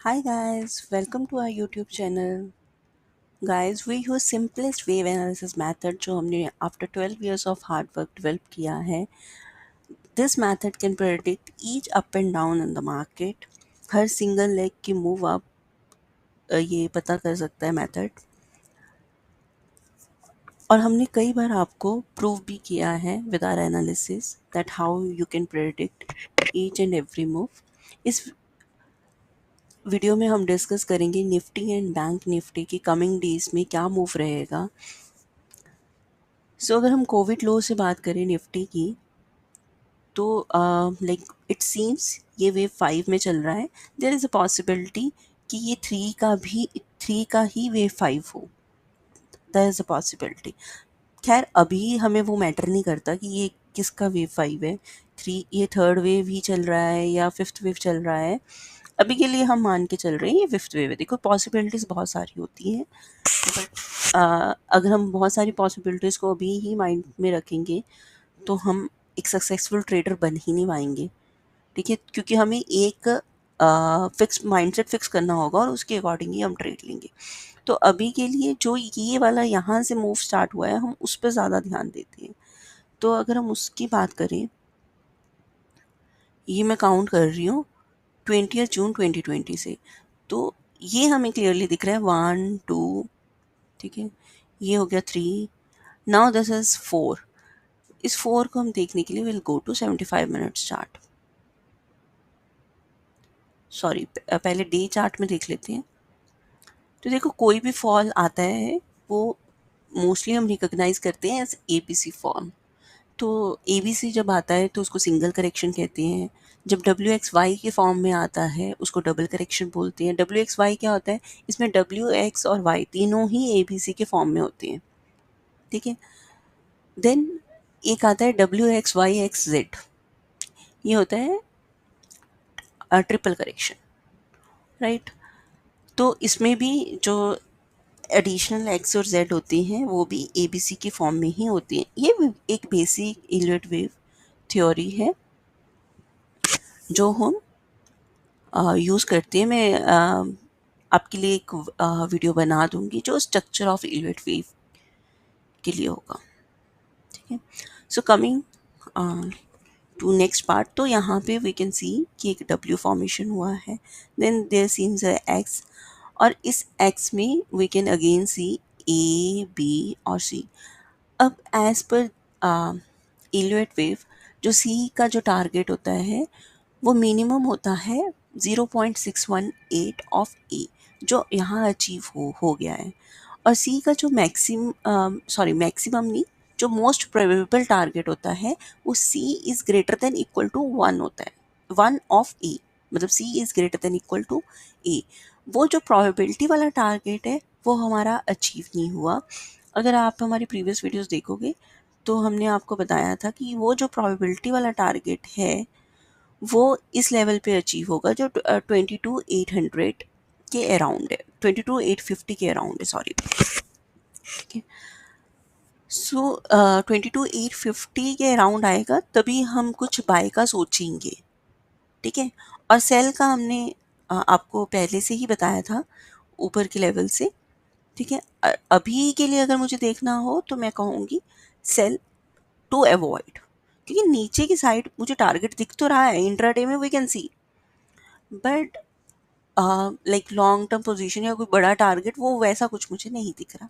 Hi guys, welcome to our YouTube channel. Guys, we use simplest wave analysis method जो हमने after 12 years of hard work develop किया है. This method can predict each up and down in the market. Her single leg की move up ये पता कर सकता है method. और हमने कई बार आपको prove भी किया है with our analysis that how you can predict each and every move. इस वीडियो में हम डिस्कस करेंगे निफ्टी एंड बैंक निफ्टी की कमिंग डेज में क्या मूव रहेगा. अगर हम कोविड लो से बात करें निफ्टी की तो लाइक इट सीम्स ये वेव 5 में चल रहा है. देयर इज़ अ पॉसिबिलिटी कि ये थ्री का ही वेव 5 हो. There is a possibility. खैर अभी हमें वो मैटर नहीं करता कि ये किसका वेव 5 है. ये थर्ड वेव ही चल रहा है या फिफ्थ वेव चल रहा है. अभी के लिए हम मान के चल रहे हैं ये फिफ्थ वेव है. देखो पॉसिबिलिटीज़ बहुत सारी होती हैं बट अगर हम बहुत सारी पॉसिबिलिटीज़ को अभी ही माइंड में रखेंगे तो हम एक सक्सेसफुल ट्रेडर बन ही नहीं पाएंगे. ठीक है, क्योंकि हमें एक फिक्स माइंडसेट फिक्स करना होगा और उसके अकॉर्डिंग ही हम ट्रेड लेंगे. तो अभी के लिए जो ये वाला यहाँ से मूव स्टार्ट हुआ है हम उस पर ज़्यादा ध्यान देते हैं. तो अगर हम उसकी बात करें, ये मैं काउंट कर रही हूँ 20 जून 2020 से. तो ये हमें क्लियरली दिख रहा है 1 2. ठीक है, ये हो गया 3. Now this is 4. इस 4 को हम देखने के लिए will go to 75 minutes chart. Sorry, पहले डे चार्ट में देख लेते हैं. तो देखो कोई भी फॉल आता है वो मोस्टली हम रिकॉग्नाइज करते हैं एज एबीसी फॉल. तो एबीसी जब आता है तो उसको सिंगल करेक्शन कहते हैं. जब डब्ल्यू एक्स वाई के फॉर्म में आता है उसको डबल करेक्शन बोलते हैं. डब्ल्यू एक्स वाई क्या होता है, इसमें डब्ल्यू एक्स और वाई तीनों ही एबीसी के फॉर्म में होते हैं. ठीक है, देन एक आता है W X Y X Z. ये होता है ट्रिपल करेक्शन. राइट. तो इसमें भी जो एडिशनल एक्स और जेड होती हैं वो भी एबीसी के फॉर्म में ही होती हैं. ये भी एक बेसिक इलियट वेव थ्योरी है जो हम यूज़ करते हैं. मैं आपके लिए एक वीडियो बना दूंगी जो स्ट्रक्चर ऑफ इलियट वेव के लिए होगा. ठीक है, so coming to next part. तो यहाँ पे वी कैन सी कि एक डब्ल्यू फॉर्मेशन हुआ है. Then there seems a X और इस एक्स में we can again see A B और सी. अब एज पर इलियट वेव जो सी का जो टारगेट होता है वो मिनिमम होता है 0.618 ऑफ ए, जो यहाँ अचीव हो गया है. और सी का जो मैक्सिमम नहीं, जो मोस्ट प्रोबेबल टारगेट होता है वो C is greater than equal to 1 होता है. 1 ऑफ ए मतलब C is greater than equal to A. वो जो प्रोबेबिलिटी वाला टारगेट है वो हमारा अचीव नहीं हुआ. अगर आप हमारी प्रीवियस वीडियोस देखोगे तो हमने आपको बताया था कि वो जो प्रोबेबिलिटी वाला टारगेट है वो इस लेवल पे अचीव होगा जो 22,800 के अराउंड है, 22,850 के अराउंड है. सॉरी. ठीक है, सो 22,850 के अराउंड आएगा तभी हम कुछ बाय का सोचेंगे. ठीक है, और सेल का हमने आपको पहले से ही बताया था ऊपर के लेवल से. ठीक है, अभी के लिए अगर मुझे देखना हो तो मैं कहूँगी सेल टू अवॉइड, क्योंकि नीचे की साइड मुझे टारगेट दिख तो रहा है इंट्राडे में we can see, but like long term position या कोई बड़ा टारगेट वो वैसा कुछ मुझे नहीं दिख रहा.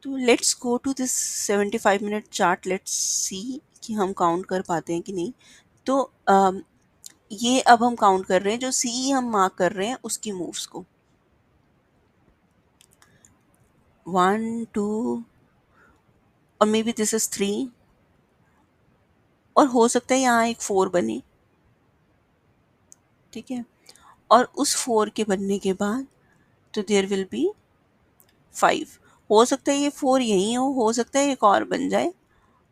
तो let's go to this 75 minute chart. Let's see कि हम काउंट कर पाते हैं कि नहीं. तो ये अब हम काउंट कर रहे हैं जो सी हम मार्क कर रहे हैं उसकी मूव्स को. 1 2 और मे बी दिस इज 3 और हो सकता है यहाँ एक 4 बने. ठीक है, और उस 4 के बनने के बाद तो देयर विल बी 5. हो सकता है ये 4 यही हो सकता है एक और बन जाए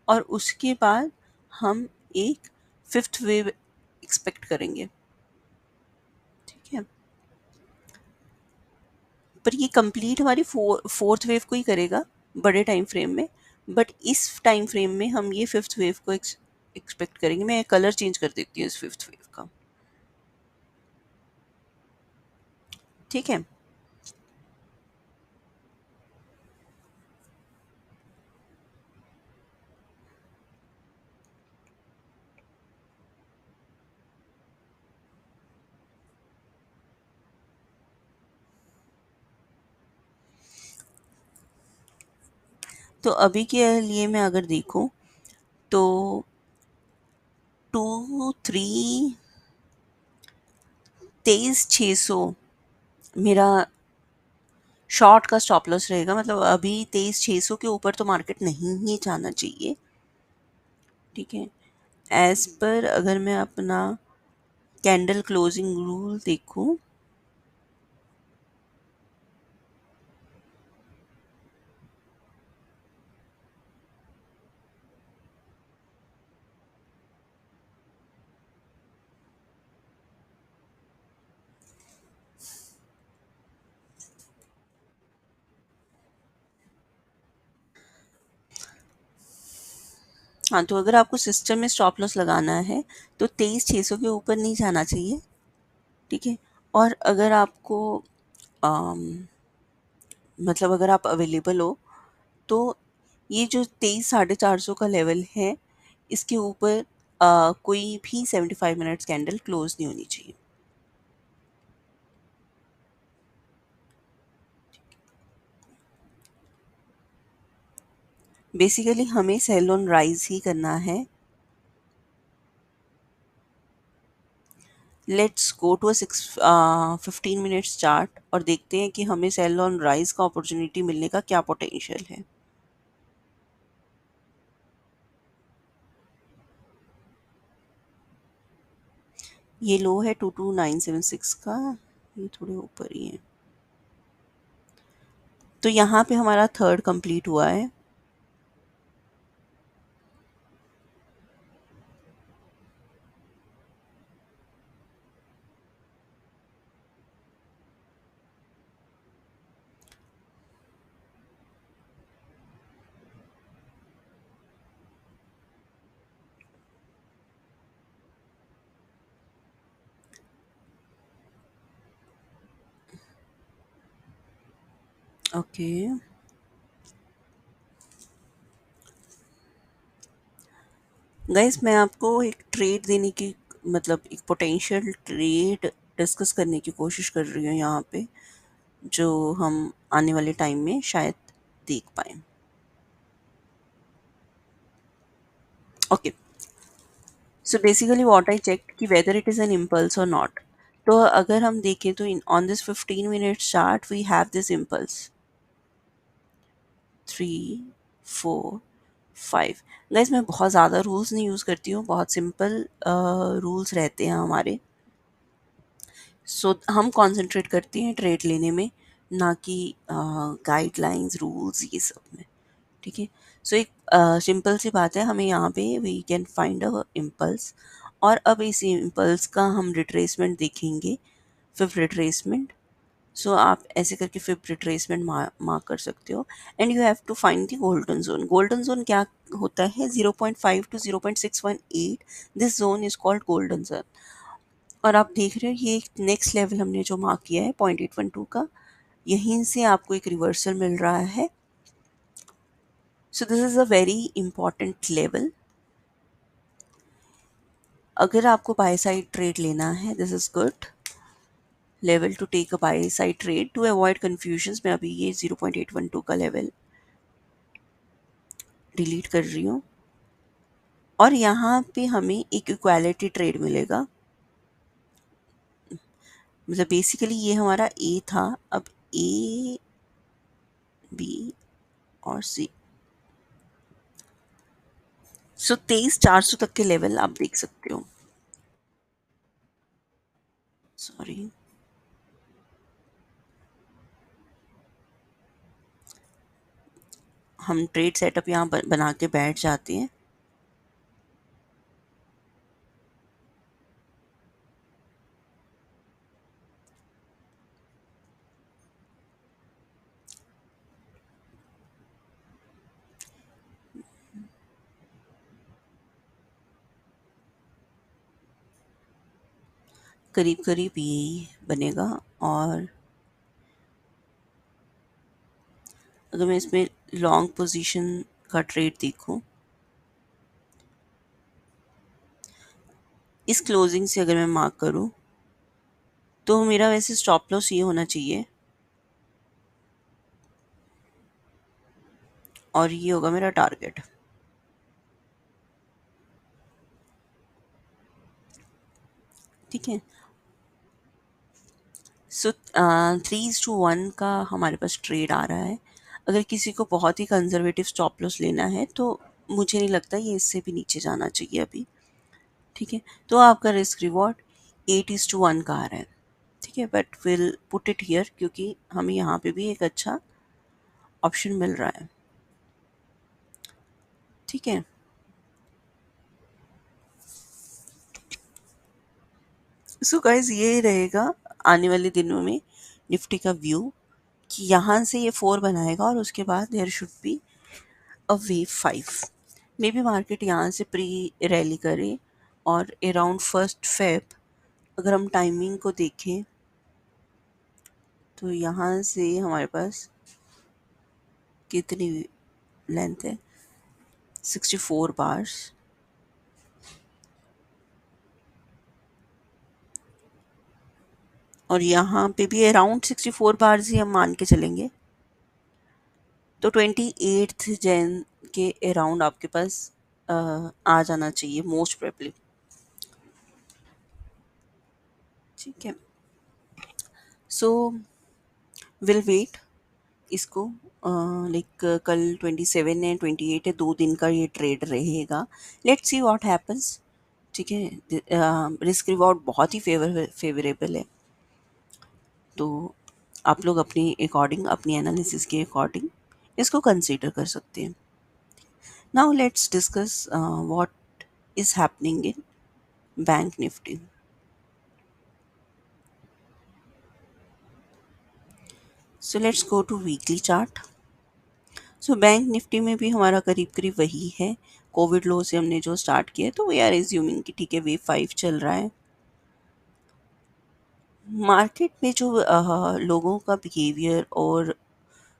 और उसके बाद हम एक फिफ्थ वेव एक्सपेक्ट करेंगे. ठीक है, पर ये कंप्लीट हमारी फोर्थ वेव को ही करेगा बड़े टाइम फ्रेम में. बट इस टाइम फ्रेम में हम ये फिफ्थ वेव को एक्सपेक्ट करेंगे. मैं कलर चेंज कर देती हूँ इस फिफ्थ वेव का. ठीक है। तो अभी के लिए मैं अगर देखूं तो 2 3 23,600 मेरा शॉर्ट का स्टॉप लॉस रहेगा। मतलब अभी 23,600 के ऊपर तो मार्केट नहीं ही जाना चाहिए। ठीक है। एज पर अगर मैं अपना कैंडल क्लोजिंग रूल देखूं, हाँ, तो अगर आपको सिस्टम में स्टॉप लॉस लगाना है तो 23,600 के ऊपर नहीं जाना चाहिए। ठीक है। और अगर आपको अम, मतलब अगर आप अवेलेबल हो तो ये जो 23,450 का लेवल है, इसके ऊपर कोई भी 75 मिनट्स कैंडल क्लोज नहीं होनी चाहिए। बेसिकली हमें सेल ऑन राइज ही करना है। Let's go to a 15 minutes chart और देखते हैं कि हमें सेल ऑन राइज का अपॉर्चुनिटी मिलने का क्या पोटेंशियल है। ये लो है 22976 का, ये थोड़े ऊपर ही है। तो यहाँ पे हमारा थर्ड कंप्लीट हुआ है। ओके गाइस, मैं आपको एक ट्रेड देने की, मतलब एक पोटेंशियल ट्रेड डिस्कस करने की कोशिश कर रही हूँ यहाँ पे, जो हम आने वाले टाइम में शायद देख पाए। Okay, so basically what I check कि whether it is an impulse और नॉट। तो अगर हम देखें तो in on this 15 minutes chart we have this impulse 3 4 5। Guys, मैं बहुत ज़्यादा रूल्स नहीं यूज़ करती हूँ, बहुत सिंपल रूल्स रहते हैं हमारे। हम कंसंट्रेट करते हैं ट्रेड लेने में, ना कि गाइडलाइंस रूल्स ये सब में। ठीक है। सो एक सिंपल सी बात है, हमें यहाँ पे we can find a impulse, और अब इस इम्पल्स का हम रिट्रेसमेंट देखेंगे, फिफ्थ रिट्रेसमेंट। सो आप ऐसे करके फिफ्थ रिट्रेसमेंट मार्क कर सकते हो। And you have to find the golden zone. Golden zone क्या होता है? 0.5 to 0.618, this zone is called golden zone. और आप देख रहे हो ये नेक्स्ट लेवल हमने जो मार्क किया है 0.812 का, यहीं से आपको एक रिवर्सल मिल रहा है। So this is a very important level. अगर आपको बाय साइड ट्रेड लेना है, this is good level to take a buy side trade to avoid confusion. मैं अभी ये 0.812 का लेवल डिलीट कर रही हूँ, और यहाँ पे हमें एक इक्वालिटी ट्रेड मिलेगा। मतलब बेसिकली ये हमारा ए था, अब ए बी और सी। सो 23,400 तक के लेवल आप देख सकते हो। सॉरी, हम ट्रेड सेटअप यहाँ बना के बैठ जाते हैं। करीब करीब यही बनेगा। और अगर मैं इसमें लॉन्ग पोजीशन का ट्रेड देखूं, इस क्लोजिंग से अगर मैं मार्क करूं, तो मेरा वैसे स्टॉप लॉस ये होना चाहिए और ये होगा मेरा टारगेट। ठीक है। सो 3:1 का हमारे पास ट्रेड आ रहा है। अगर किसी को बहुत ही कंजर्वेटिव स्टॉप लॉस लेना है तो मुझे नहीं लगता ये इससे भी नीचे जाना चाहिए अभी। ठीक है। तो आपका रिस्क रिवॉर्ड 8:1 का आ रहा है। ठीक है, but will put it here क्योंकि हमें यहाँ पे भी एक अच्छा ऑप्शन मिल रहा है। ठीक है। सो गाइस, ये रहेगा आने वाले दिनों में निफ्टी का व्यू, कि यहाँ से ये 4 बनाएगा और उसके बाद there should be a wave 5। May be market यहाँ से प्री रैली करे और अराउंड 1 फेब अगर हम टाइमिंग को देखें तो यहाँ से हमारे पास कितनी लेंथ है, 64 बार्स। और यहाँ पे भी अराउंड 64 बार्स ही हम मान के चलेंगे, तो 28 जैन के अराउंड आपके पास आ जाना चाहिए मोस्ट प्रोबेबली। ठीक है। सो विल वेट इसको, लाइक कल 27 है, 28 है, 2 दिन का ये ट्रेड रहेगा। Let's see what happens. ठीक है। रिस्क रिवॉर्ड बहुत ही फेवरेबल है, तो आप लोग अपनी अकॉर्डिंग, अपनी एनालिसिस के अकॉर्डिंग इसको कंसीडर कर सकते हैं। Now let's discuss what is happening in bank Nifty. So let's go to weekly chart. So bank Nifty में भी हमारा करीब करीब वही है। कोविड लो से हमने जो स्टार्ट किया है, तो वी आर एज्यूमिंग कि ठीक है, वेव 5 चल रहा है। मार्केट में जो लोगों का बिहेवियर और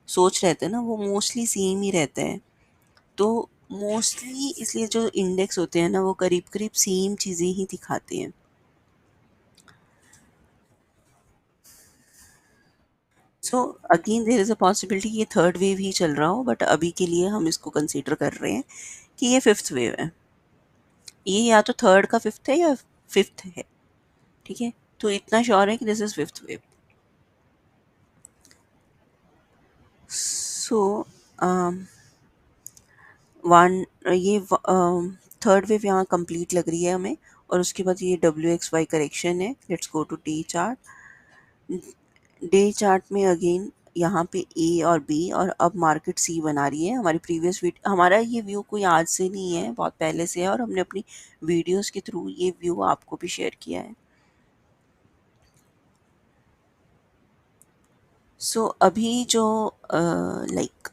सोच रहता है ना, वो मोस्टली सेम ही रहता है। तो मोस्टली इसलिए जो इंडेक्स होते हैं ना, वो करीब करीब सेम चीज़ें ही दिखाते हैं। So again there is a possibility ये थर्ड वेव ही चल रहा हो, बट अभी के लिए हम इसको कंसीडर कर रहे हैं कि ये फिफ्थ वेव है। ये या तो थर्ड का फिफ्थ है या फिफ्थ है। ठीक है। तो इतना श्योर है कि this is fifth wave. So one ये थर्ड वेव यहाँ कंप्लीट लग रही है हमें, और उसके बाद ये WXY करेक्शन है। Let's go to day chart. Day chart में अगेन यहाँ पे ए और बी, और अब मार्केट सी बना रही है। हमारी प्रीवियस वीडियो, हमारा ये व्यू कोई आज से नहीं है, बहुत पहले से है, और हमने अपनी वीडियोस के थ्रू ये व्यू आपको भी शेयर किया है। सो अभी जो लाइक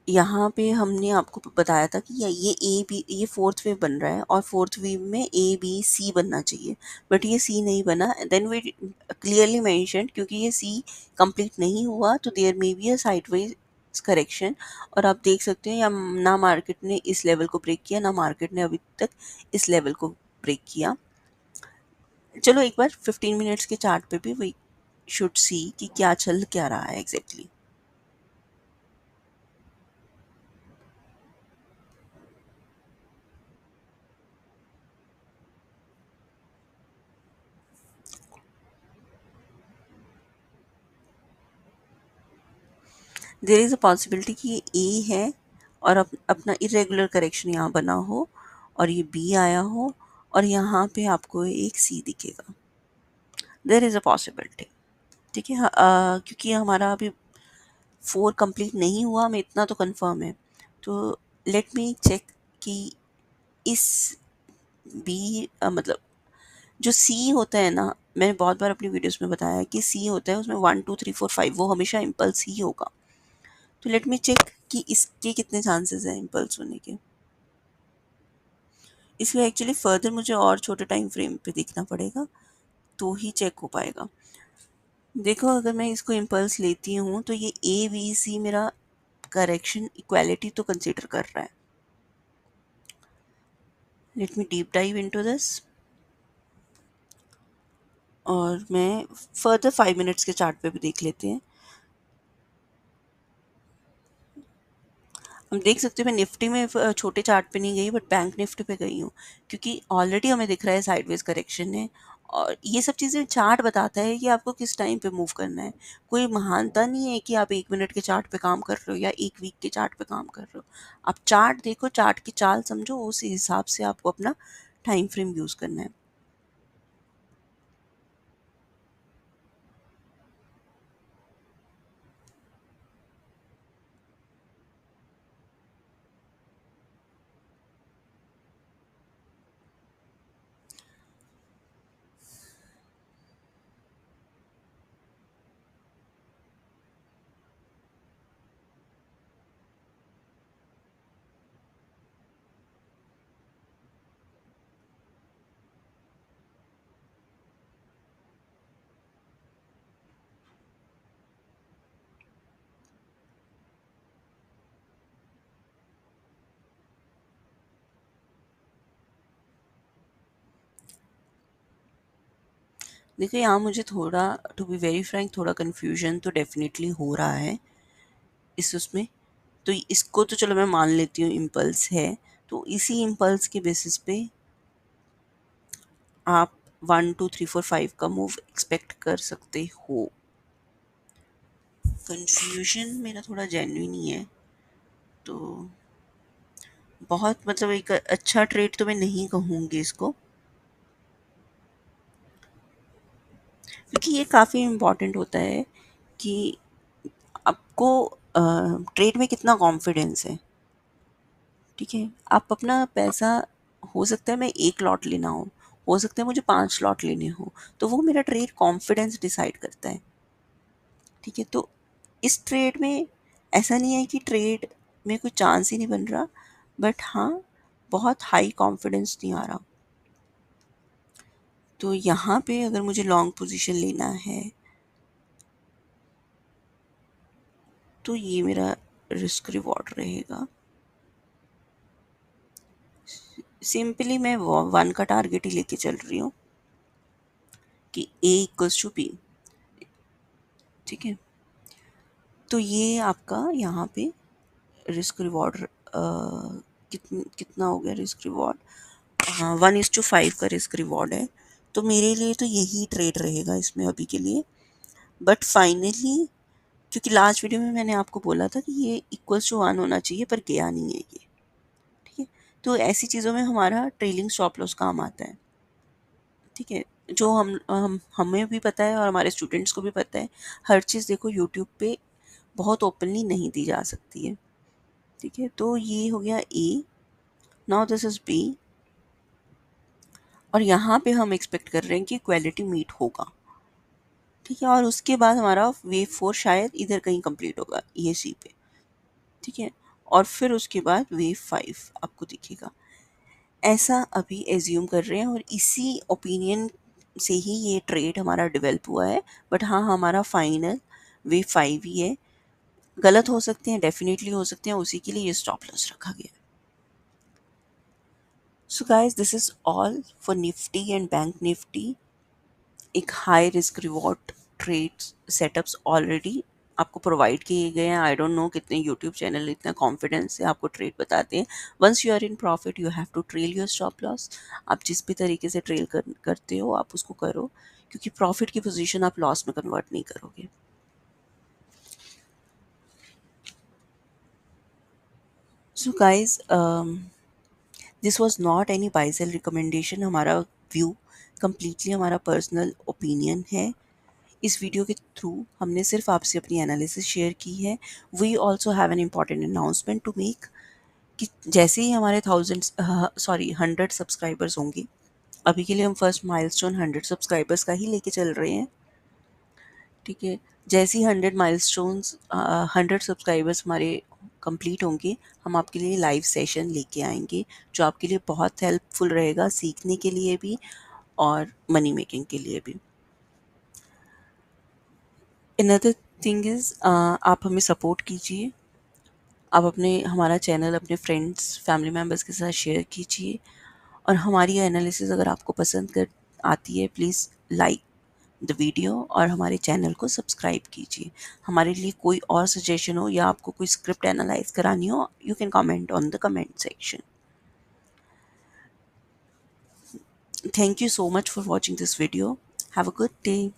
यहाँ पे हमने आपको बताया था कि ये ए बी, ये फोर्थ वेव बन रहा है और फोर्थ वेव में ए बी सी बनना चाहिए, बट ये सी नहीं बना। देन वी क्लियरली मेंशन, क्योंकि ये सी कंप्लीट नहीं हुआ, तो there may be a sideways correction. और आप देख सकते हैं या ना मार्केट ने इस लेवल को ब्रेक किया, ना मार्केट ने अभी तक इस लेवल को ब्रेक किया। चलो एक बार 15 मिनट्स के चार्ट पे भी वी शुड सी कि क्या चल क्या रहा है exactly. There is a possibility कि ये ए है और अपना इरेगुलर करेक्शन यहाँ बना हो, और ये बी आया हो, और यहाँ पे आपको एक सी दिखेगा। There is a possibility. ठीक है। क्योंकि हमारा अभी 4 कंप्लीट नहीं हुआ, हमें इतना तो कंफर्म है। तो लेट मी चेक कि इस बी मतलब जो सी होता है ना, मैंने बहुत बार अपनी वीडियोस में बताया है कि सी होता है, उसमें 1 2 3 4 5 वो हमेशा इम्पल्स ही होगा। तो लेट मी चेक कि इसके कितने चांसेस हैं इम्पल्स होने के। इसलिए एक्चुअली फर्दर मुझे और छोटे टाइम फ्रेम पे देखना पड़ेगा, तो ही चेक हो पाएगा। देखो, अगर मैं इसको इम्पल्स लेती हूँ तो ये ए बी सी मेरा करेक्शन इक्वालिटी तो कंसिडर कर रहा है। Let me deep dive into this. और मैं फर्दर 5 मिनट्स के चार्ट पे भी देख लेते हैं। हम देख सकते हो मैं निफ्टी में छोटे चार्ट पे नहीं गई, बट बैंक निफ्टी पे गई हूँ, क्योंकि ऑलरेडी हमें दिख रहा है साइडवेज करेक्शन है। और ये सब चीज़ें चार्ट बताता है कि आपको किस टाइम पे मूव करना है। कोई महानता नहीं है कि आप 1 मिनट के चार्ट पे काम कर रहे हो या 1 वीक के चार्ट पे काम कर रहे हो। आप चार्ट देखो, चार्ट की चाल समझो, उस हिसाब से आपको अपना टाइम फ्रेम यूज़ करना है। देखो यहाँ मुझे थोड़ा, टू बी वेरी फ्रैंक, थोड़ा कन्फ्यूजन तो डेफिनेटली हो रहा है इस उसमें। तो इसको तो चलो मैं मान लेती हूँ इम्पल्स है। तो इसी इम्पल्स के बेसिस पे आप 1 2 3 4 5 का मूव एक्सपेक्ट कर सकते हो। कंफ्यूजन मेरा थोड़ा जेन्युइन ही है। तो बहुत मतलब एक अच्छा ट्रेड तो मैं नहीं कहूँगी इसको, क्योंकि ये काफ़ी इम्पोर्टेंट होता है कि आपको ट्रेड में कितना कॉन्फिडेंस है। ठीक है, आप अपना पैसा, हो सकता है मैं एक लॉट लेना हो सकता है मुझे 5 लॉट लेने हो, तो वो मेरा ट्रेड कॉन्फिडेंस डिसाइड करता है। ठीक है, तो इस ट्रेड में ऐसा नहीं है कि ट्रेड में कोई चांस ही नहीं बन रहा, बट हाँ, बहुत हाई कॉन्फिडेंस नहीं आ रहा। तो यहाँ पे अगर मुझे लॉन्ग पोजीशन लेना है तो ये मेरा रिस्क रिवॉर्ड रहेगा। सिंपली मैं 1 का टारगेट ही लेके चल रही हूँ कि A = B। ठीक है, तो ये आपका यहाँ पे रिस्क रिवॉर्ड कितना हो गया रिस्क रिवॉर्ड। हाँ, 1:5 का रिस्क रिवॉर्ड है। तो मेरे लिए तो यही ट्रेड रहेगा इसमें अभी के लिए। बट फाइनली, क्योंकि लास्ट वीडियो में मैंने आपको बोला था कि ये =1 होना चाहिए, पर गया नहीं है ये। ठीक है, तो ऐसी चीज़ों में हमारा ट्रेलिंग स्टॉप लॉस काम आता है। ठीक है, जो हमें भी पता है और हमारे स्टूडेंट्स को भी पता है। हर चीज़ देखो यूट्यूब पे बहुत ओपनली नहीं दी जा सकती है। ठीक है, तो ये हो गया A. Now this is B. और यहाँ पे हम एक्सपेक्ट कर रहे हैं कि क्वालिटी मीट होगा। ठीक है, और उसके बाद हमारा वेव 4 शायद इधर कहीं कंप्लीट होगा, ये सी पे। ठीक है, और फिर उसके बाद वेव 5 आपको दिखेगा। ऐसा अभी एज्यूम कर रहे हैं और इसी ओपिनियन से ही ये ट्रेड हमारा डेवलप हुआ है। बट हाँ, हमारा फाइनल वेव 5 ही है। गलत हो सकते हैं, डेफिनेटली हो सकते हैं, उसी के लिए ये स्टॉप लॉस रखा गया। So guys, this is all for Nifty and bank Nifty. एक high risk reward trade setups already आपको प्रोवाइड किए गए हैं। आई डोंट नो कितने यूट्यूब चैनल इतना कॉन्फिडेंस से आपको ट्रेड बताते हैं। Once you are in profit you have to trail your stop loss. आप जिस भी तरीके से ट्रेल करते हो आप उसको करो, क्योंकि प्रॉफिट की पोजीशन आप लॉस में कन्वर्ट नहीं करोगे। So guys, this was not any buy sell recommendation. हमारा व्यू कंप्लीटली हमारा पर्सनल ओपिनियन है। इस वीडियो के थ्रू हमने सिर्फ आपसे अपनी एनालिसिस शेयर की है। We also have an important announcement to make कि जैसे ही हमारे 100 सब्सक्राइबर्स होंगे, अभी के लिए हम फर्स्ट माइलस्टोन 100 सब्सक्राइबर्स का ही लेके चल रहे हैं। ठीक है, जैसे ही 100 सब्सक्राइबर्स हमारे कंप्लीट होंगे, हम आपके लिए लाइव सेशन लेके आएंगे, जो आपके लिए बहुत हेल्पफुल रहेगा, सीखने के लिए भी और मनी मेकिंग के लिए भी। अनदर थिंग इज़, आप हमें सपोर्ट कीजिए। आप हमारा चैनल अपने फ्रेंड्स, फैमिली मेम्बर्स के साथ शेयर कीजिए, और हमारी एनालिसिस अगर आपको पसंद कर आती है, प्लीज़ लाइक द वीडियो और हमारे चैनल को सब्सक्राइब कीजिए। हमारे लिए कोई और सजेशन हो या आपको कोई स्क्रिप्ट एनालाइज करानी हो, you can comment on the comment section. Thank you so much for watching this video. Have a good day.